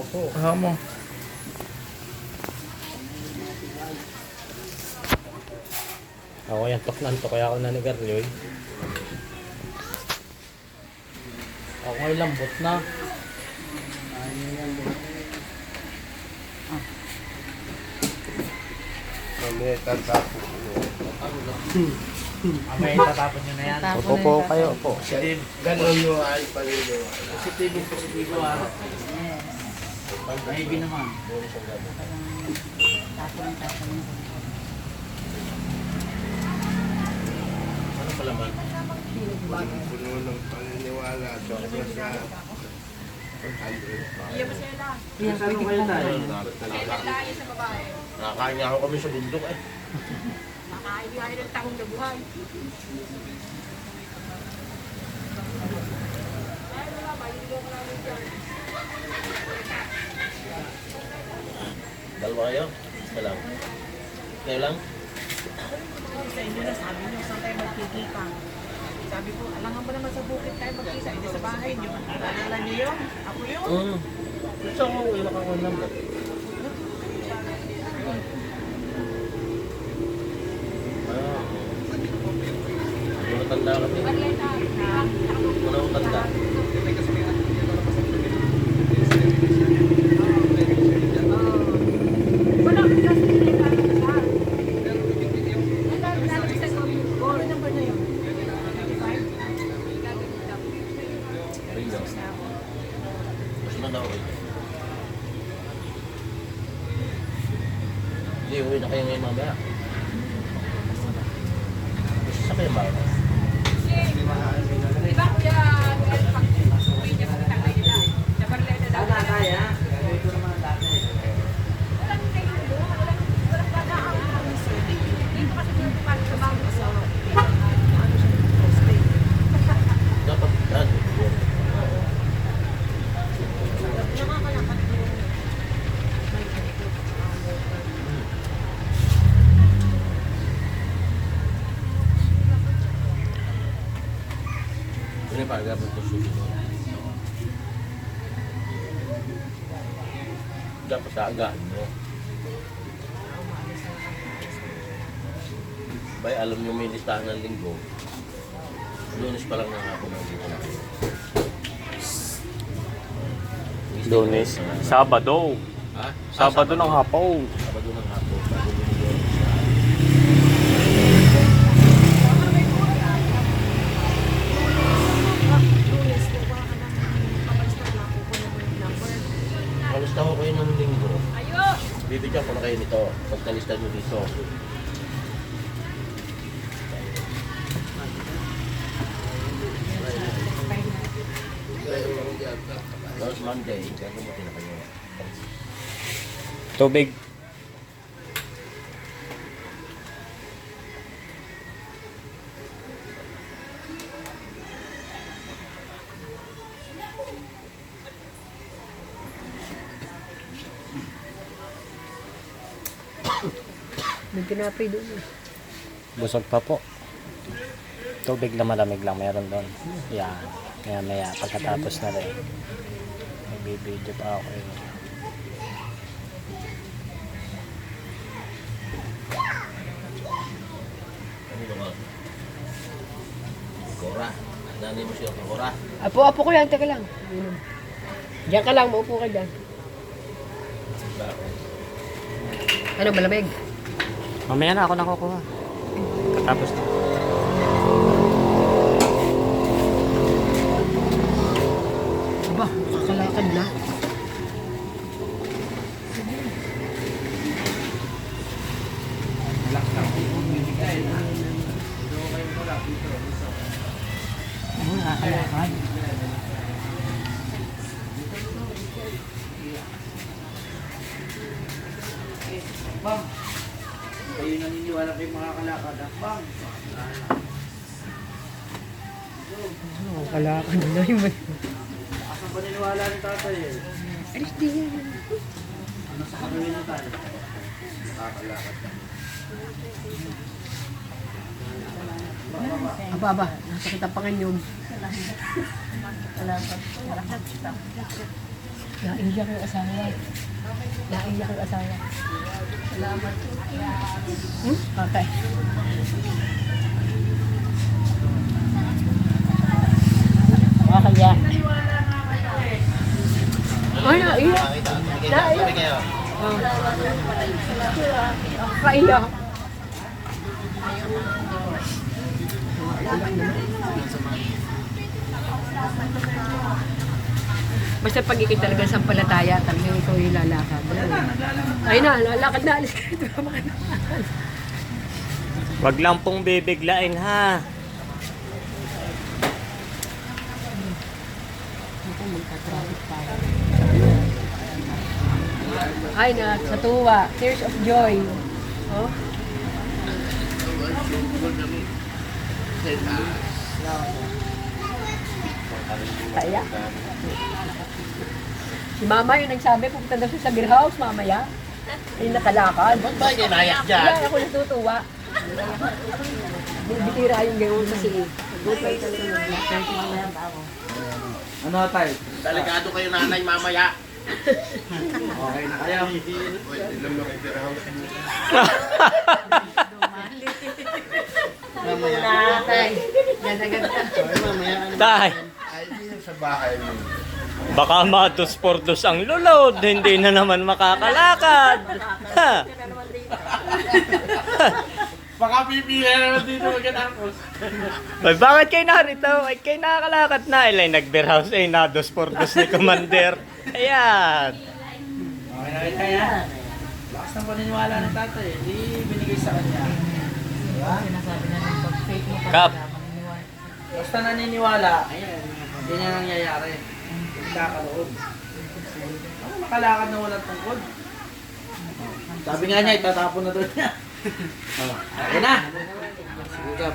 Opo. Mo. Ako yan, tok na to, kaya ako nanigaryoy. Ako ngayon lambot na. Mamaya tatapos. May tatapon nyo na yan. Opo po kayo po. Ganon yung ay paniniwala. Positibo ah. Maybe naman. Ano pala man? Puno ng paniniwala. Sobra sa... Saan mo kayo tayo? Nakakain nga ako kami sa bundok eh. Nakakain ng taong nabuhay. Dalawa kayo? Isa lang. Kayo lang? Sa inyo na sabi niyo, saan tayo magkikita? Sabi ko, alangan mo naman sa bukid tayo magkita. Hindi sa bahay niyo. Naalala niyo yun? Ako yun. Gusto ko ilang ako naman. Matanda kami. Matanda. Wala, kasi hindi ka lang siya. Ano number na yun? 25? Mas na daw eh. Hindi, uwi na kayo ngayon mamaya. Gusto sa kayo ba? Di ba kuya, pag uwi niya sa tatay nila, sa Barleta daw. Sana kaya. Ito naman dati. Walang kayo doon, walang dadaan. Dito kasi pinapapasok sa bago sa ano siya, prostate. Dapat yan. Nakakalakad ko. Ini Pak Gabung ke susu. Dapat agak. Bay, alam nyo may listahan ng linggo. Lunes pa lang ng hapon ang dito na. Lunes. Sabado. Ha? Sabado ng hapon. Sabado ng hapon. Bago binigyan sa... Kalista ko kayo ng linggo. Ayo! Bibigyan ko na kayo nito. Pagkalista nyo dito. Last Monday, gagamitin na kayo. Tubig. May tinapay doon eh. Busog pa po. Tubig na malamig lang meron doon. Yan. Kaya maya pagkatapos na rin. Nagbibideo pa ako eh. Ano ba ba? Cora. Nanay mo siya Cora. Apo ko yan, teka lang. Diyan ka lang, maupo ka dyan. Ano, malamig? Mamaya na ako nakukuha. Katapos na. Aba, kakalakad na. Kakalakad. Bang, kayo naniniwala kayo makakalakad. Bang, Kakalakad na yun. asan paniniwala ni tatay eh? Alis di yan. Ano sa kagawin na tayo? Makakalakad ka. Aba, nasakit ang panganyong. Naiiyak yung asawa. Naiiyak yung asawa. Salamat. Okay. Kaya. Ay, naiiyak. Naiiyak. Kaiyak. Basta pag ikita talaga sa palataya, talagang ikaw yung lalakad. Ay na, lalakad na, alis ka ito. Wag lang pong bibiglain ha. Ay na, sa tuwa. Tears of joy. Oh. Kaya. Si Mama yung nagsabi, pupunta daw siya sa beer house mamaya. Ay nakalakad. Ba't ba ginayak dyan? Kaya ako natutuwa. Bitira yung gawin kasi. Bukay talaga. Ano tayo? Delikado kayo nanay mamaya. Okay na kayo. Natay. Ganda-ganda. Tay, Sa bahay mo. baka mados-pordos ang lulod. Hindi na naman makakalakad. Ha? Baka pipili naman dito magkatapos. Ay, bakit kayo narito? Ay, kayo nakakalakad na. Ilay, nag-beer house ay nados-pordos ni Commander. Ayan. Okay na kaya. Lakas ng paniniwala ng tatay. Hindi binigay sa kanya. Diba? Sinasabi na ng pag-fake mo Kap. Basta naniniwala, hindi niya nangyayari. Kakaloob. Ako makalakad na walang tungkod. Sabi nga niya, itatapon na doon niya. Okay na. Sige, Kap.